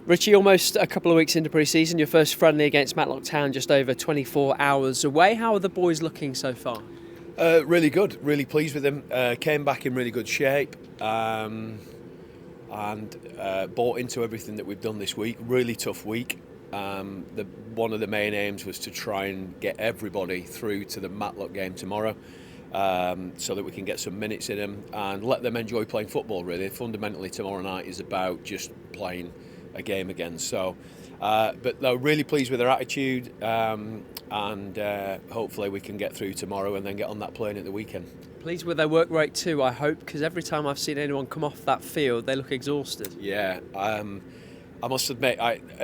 Richie, almost a couple of weeks into pre-season, your first friendly against Matlock Town just over 24 hours away. How are the boys looking so far? Really good, really pleased with them. Came back in really good shape and bought into everything that we've done this week. Really tough week. One of the main aims was to try and get everybody through to the Matlock game tomorrow, so that we can get some minutes in them and let them enjoy playing football. Really, fundamentally, tomorrow night is about just playing a game again. So, but they're really pleased with their attitude, and hopefully we can get through tomorrow and then get on that plane at the weekend. Pleased with their work rate too, I hope, because every time I've seen anyone come off that field, they look exhausted. Yeah, I must admit,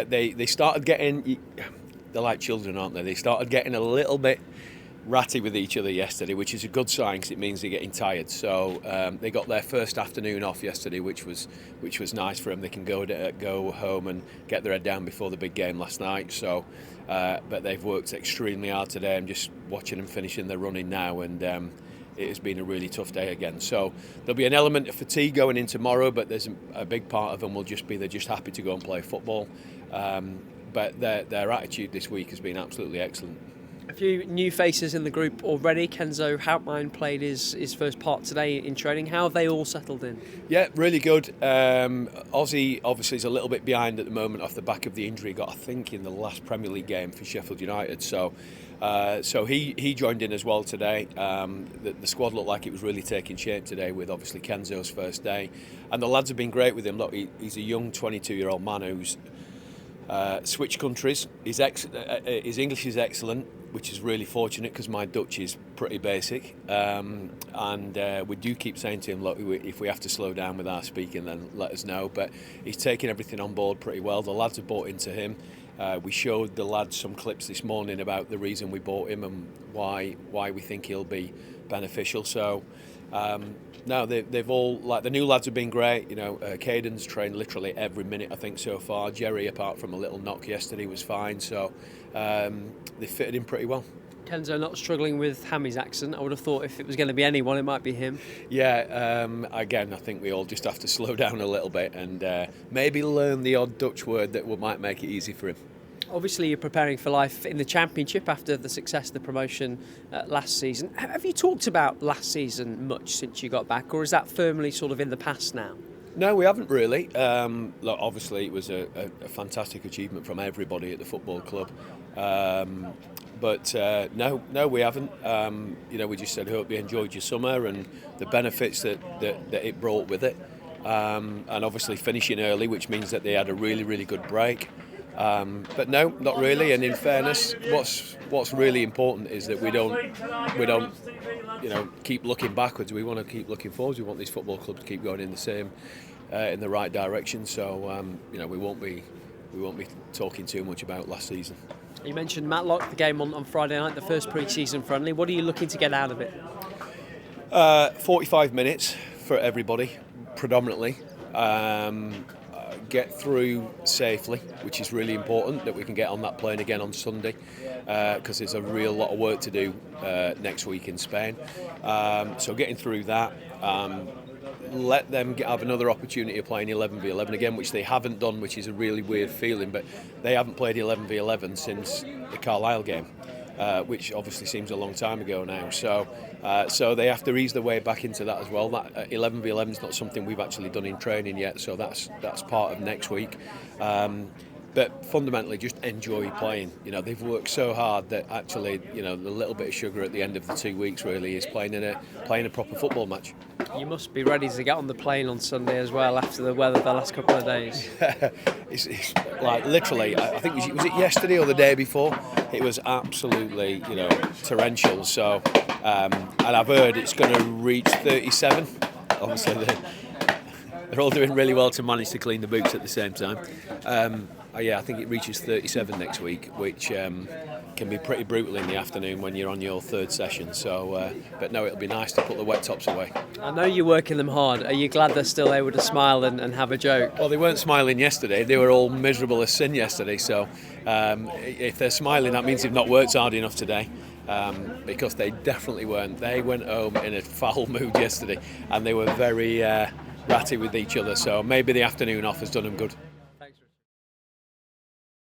they started getting. They're like children, aren't they? They started getting a little bit ratty with each other yesterday, which is a good sign because it means they're getting tired. So they got their first afternoon off yesterday, which was nice for them. They can go home and get their head down before the big game last night. So, but they've worked extremely hard today. I'm just watching them finishing their running now, and it has been a really tough day again. So there'll be an element of fatigue going in tomorrow, but there's a big part of them will just be they're just happy to go and play football. But their attitude this week has been absolutely excellent. A few new faces in the group already. Kenzo Houtmine played his first part today in training. How have they all settled in? Yeah, really good. Ozzy obviously is a little bit behind at the moment off the back of the injury he got, I think, in the last Premier League game for Sheffield United. So he joined in as well today. The squad looked like it was really taking shape today with obviously Kenzo's first day. And the lads have been great with him. Look, he's a young 22-year-old man who's switched countries. His English is excellent, which is really fortunate because my Dutch is pretty basic. And we do keep saying to him, look, if we have to slow down with our speaking, then let us know. But he's taking everything on board pretty well. The lads have bought into him. We showed the lads some clips this morning about the reason we bought him and why we think he'll be beneficial. So no, they've all, like, the new lads have been great. You know, Caden's trained literally every minute, I think, so far. Jerry, apart from a little knock yesterday, was fine. So they fitted in pretty well. Kenzo not struggling with Hammy's accent. I would have thought if it was going to be anyone, it might be him. Yeah, again, I think we all just have to slow down a little bit and maybe learn the odd Dutch word that might make it easy for him. Obviously, you're preparing for life in the Championship after the success of the promotion last season. Have you talked about last season much since you got back, or is that firmly sort of in the past now? No, we haven't really. Look, obviously, it was a fantastic achievement from everybody at the football club. But no, we haven't. You know, we just said, hope you enjoyed your summer and the benefits that it brought with it. And obviously finishing early, which means that they had a really, really good break. But no, not really. And in fairness, what's really important is that we don't, you know, keep looking backwards. We want to keep looking forwards. We want this football club to keep going in the right direction. So you know, we won't be talking too much about last season. You mentioned Matlock, the game on Friday night, the first pre-season friendly. What are you looking to get out of it? 45 minutes for everybody, predominantly. Get through safely, which is really important, that we can get on that plane again on Sunday, because there's a real lot of work to do next week in Spain. So getting through that, let them have another opportunity of playing 11v11 again, which they haven't done, which is a really weird feeling, but they haven't played 11v11 since the Carlisle game, which obviously seems a long time ago now. So they have to ease their way back into that as well. That 11v11 is not something we've actually done in training yet, so that's part of next week. But fundamentally, just enjoy playing. You know, they've worked so hard that actually, you know, the little bit of sugar at the end of the 2 weeks really is playing a proper football match. You must be ready to get on the plane on Sunday as well after the weather the last couple of days. It's like literally, I think was it yesterday or the day before? It was absolutely, you know, torrential. So, and I've heard it's going to reach 37. Obviously, they're all doing really well to manage to clean the boots at the same time. Yeah, I think it reaches 37 next week, which can be pretty brutal in the afternoon when you're on your third session. So, but no, it'll be nice to put the wet tops away. I know you're working them hard. Are you glad they're still able to smile and have a joke? Well, they weren't smiling yesterday. They were all miserable as sin yesterday. So, if they're smiling, that means they've not worked hard enough today. Because they definitely weren't. They went home in a foul mood yesterday, and they were very ratty with each other. So maybe the afternoon off has done them good.